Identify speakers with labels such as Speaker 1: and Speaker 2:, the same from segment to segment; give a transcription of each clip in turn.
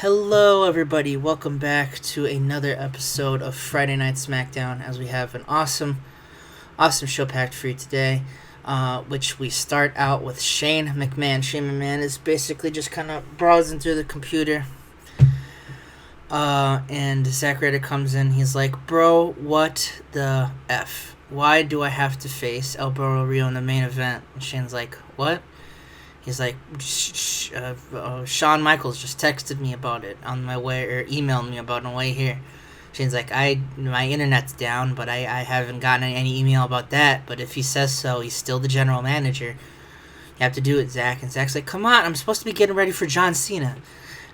Speaker 1: Hello, everybody. Welcome back to another episode of Friday Night Smackdown. As we have an awesome show packed for you today, which we start out with Shane McMahon. Shane McMahon is basically just kind of browsing through the computer, and Zack Ryder comes in. He's like, "Bro, what the f? Why do I have to face El Burro Rio in the main event?" And Shane's like, "What?" He's like, Shawn Michaels just texted me about it on my way, or emailed me about it on the way here. Shane's like, my internet's down, but I haven't gotten any email about that. But if he says so, he's still the general manager. You have to do it, Zack. And Zack's like, come on, I'm supposed to be getting ready for John Cena.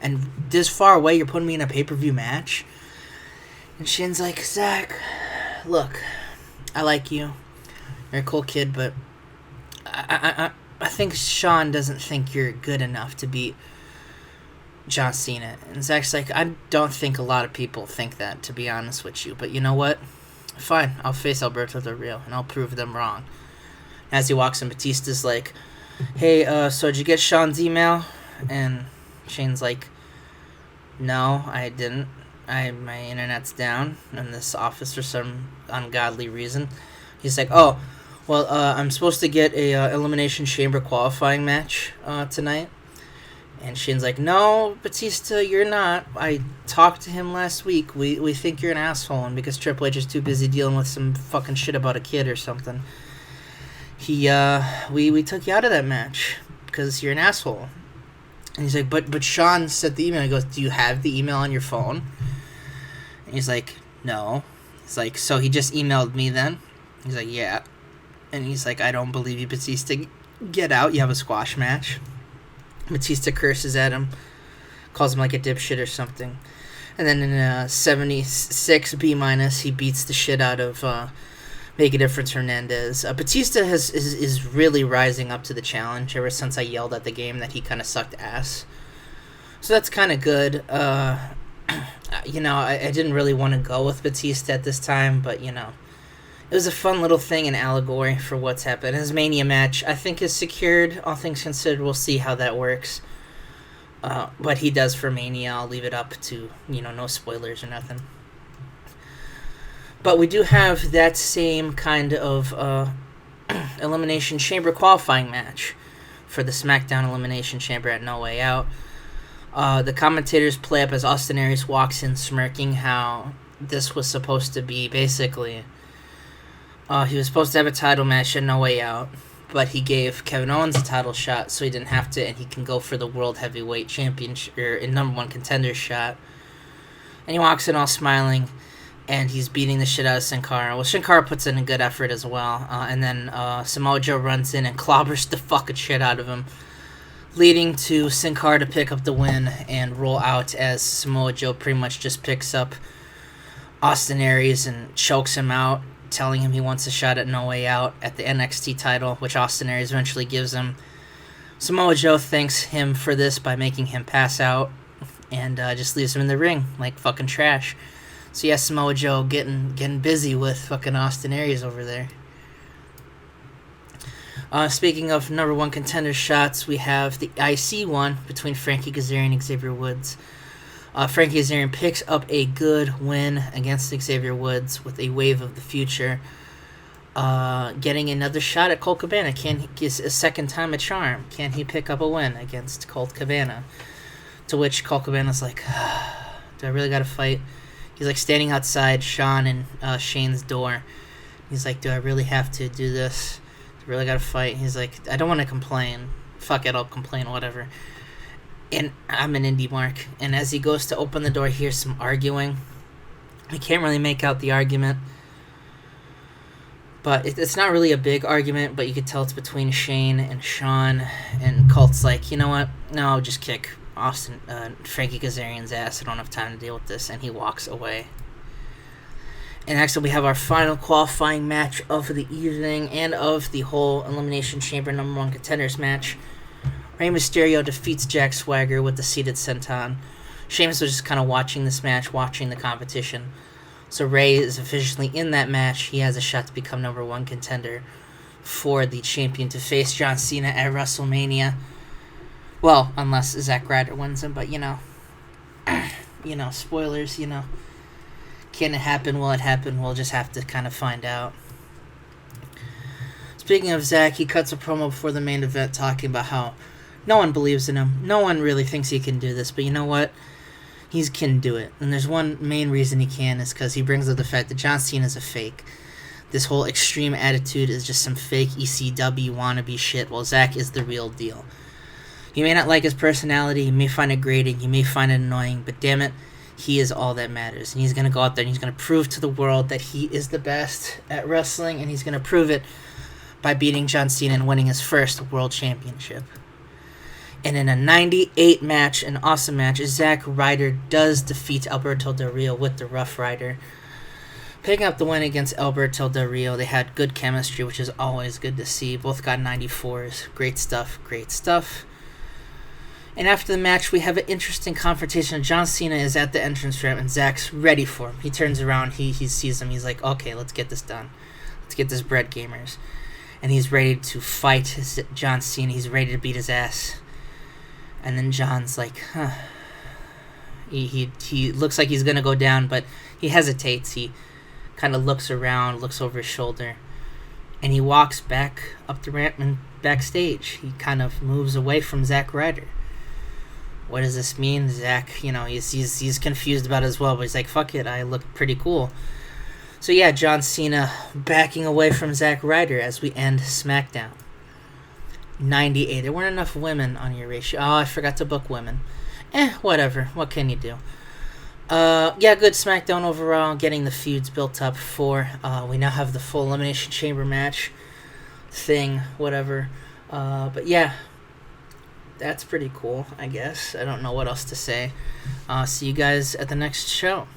Speaker 1: And this far away, you're putting me in a pay-per-view match? And Shane's like, Zack, look, I like you. You're a cool kid, but I think Shawn doesn't think you're good enough to beat John Cena. And Zack's like, I don't think a lot of people think that, to be honest with you. But you know what? Fine, I'll face Alberto Del Rio, and I'll prove them wrong. As he walks in, Batista's like, hey, so did you get Shawn's email? And Shane's like, no, I didn't. My internet's down in this office for some ungodly reason. He's like, oh, well, I'm supposed to get a Elimination Chamber qualifying match tonight. And Shane's like, no, Batista, you're not. I talked to him last week. We think you're an asshole, and because Triple H is too busy dealing with some fucking shit about a kid or something, we took you out of that match because you're an asshole. And he's like, but Shawn sent the email. He goes, do you have the email on your phone? And he's like, no. He's like, so he just emailed me then? He's like, yeah. And he's like, I don't believe you, Batista. Get out. You have a squash match. Batista curses at him. Calls him like a dipshit or something. And then in 76 B-, he beats the shit out of Make a Difference Hernandez. Batista is really rising up to the challenge ever since I yelled at the game that he kind of sucked ass. So that's kind of good. I didn't really want to go with Batista at this time, but, it was a fun little thing, an allegory for what's happened. His Mania match, I think, is secured. All things considered, we'll see how that works. What he does for Mania, I'll leave it up to, no spoilers or nothing. But we do have that same kind of Elimination Chamber qualifying match for the SmackDown Elimination Chamber at No Way Out. The commentators play up as Austin Aries walks in smirking how this was supposed to be basically... he was supposed to have a title match at No Way Out, but he gave Kevin Owens a title shot, so he didn't have to, and he can go for the World Heavyweight Championship, or number one contender shot. And he walks in all smiling, and he's beating the shit out of Sin Cara. Well, Sin Cara puts in a good effort as well, and then Samoa Joe runs in and clobbers the fucking shit out of him, leading to Sin Cara to pick up the win and roll out as Samoa Joe pretty much just picks up Austin Aries and chokes him out, telling him he wants a shot at No Way Out at the NXT title, which Austin Aries eventually gives him. Samoa Joe thanks him for this by making him pass out and just leaves him in the ring like fucking trash. So yeah, Samoa Joe getting busy with fucking Austin Aries over there. Speaking of number one contender shots, we have the IC one between Frankie Kazarian and Xavier Woods. Frankie Kazarian picks up a good win against Xavier Woods with a wave of the future. Getting another shot at Colt Cabana. Is a second time a charm. Can he pick up a win against Colt Cabana? To which Colt Cabana's like, do I really gotta fight? He's like standing outside Shawn and Shane's door. He's like, do I really have to do this? Do I really gotta fight? He's like, I don't want to complain. Fuck it, I'll complain, whatever. And I'm an indie mark. And as he goes to open the door, he hears some arguing. I can't really make out the argument. But it's not really a big argument, but you could tell it's between Shane and Shawn. And Colt's like, you know what? No, I'll just kick Frankie Kazarian's ass. I don't have time to deal with this. And he walks away. And next up, we have our final qualifying match of the evening and of the whole Elimination Chamber number one contenders match. Rey Mysterio defeats Jack Swagger with the seated senton. Sheamus was just kind of watching this match, watching the competition. So Rey is officially in that match. He has a shot to become number one contender for the champion to face John Cena at WrestleMania. Well, unless Zack Ryder wins him, but spoilers, can it happen? Will it happen? We'll just have to kind of find out. Speaking of Zack, he cuts a promo before the main event talking about how no one believes in him. No one really thinks he can do this, but you know what? He can do it. And there's one main reason he can is because he brings up the fact that John Cena is a fake. This whole extreme attitude is just some fake ECW wannabe shit, while Zack is the real deal. You may not like his personality, you may find it grating, you may find it annoying, but damn it, he is all that matters. And he's going to go out there and he's going to prove to the world that he is the best at wrestling, and he's going to prove it by beating John Cena and winning his first world championship. And in a 98 match, an awesome match, Zack Ryder does defeat Alberto Del Rio with the Rough Rider. Picking up the win against Alberto Del Rio, they had good chemistry, which is always good to see. Both got 94s. Great stuff, great stuff. And after the match, we have an interesting confrontation. John Cena is at the entrance ramp, and Zack's ready for him. He turns around, he sees him, he's like, okay, let's get this done. Let's get this bread, gamers. And he's ready to fight John Cena. He's ready to beat his ass. And then John's like, huh. He looks like he's going to go down, but he hesitates. He kind of looks around, looks over his shoulder, and he walks back up the ramp and backstage. He kind of moves away from Zack Ryder. What does this mean? Zack, he's confused about it as well, but he's like, fuck it, I look pretty cool. So yeah, John Cena backing away from Zack Ryder as we end SmackDown. 98. There weren't enough women on your ratio. Oh, I forgot to book women. Whatever. What can you do? Good SmackDown overall. Getting the feuds built up for. We now have the full Elimination Chamber match thing, whatever. But yeah, that's pretty cool, I guess. I don't know what else to say. See you guys at the next show.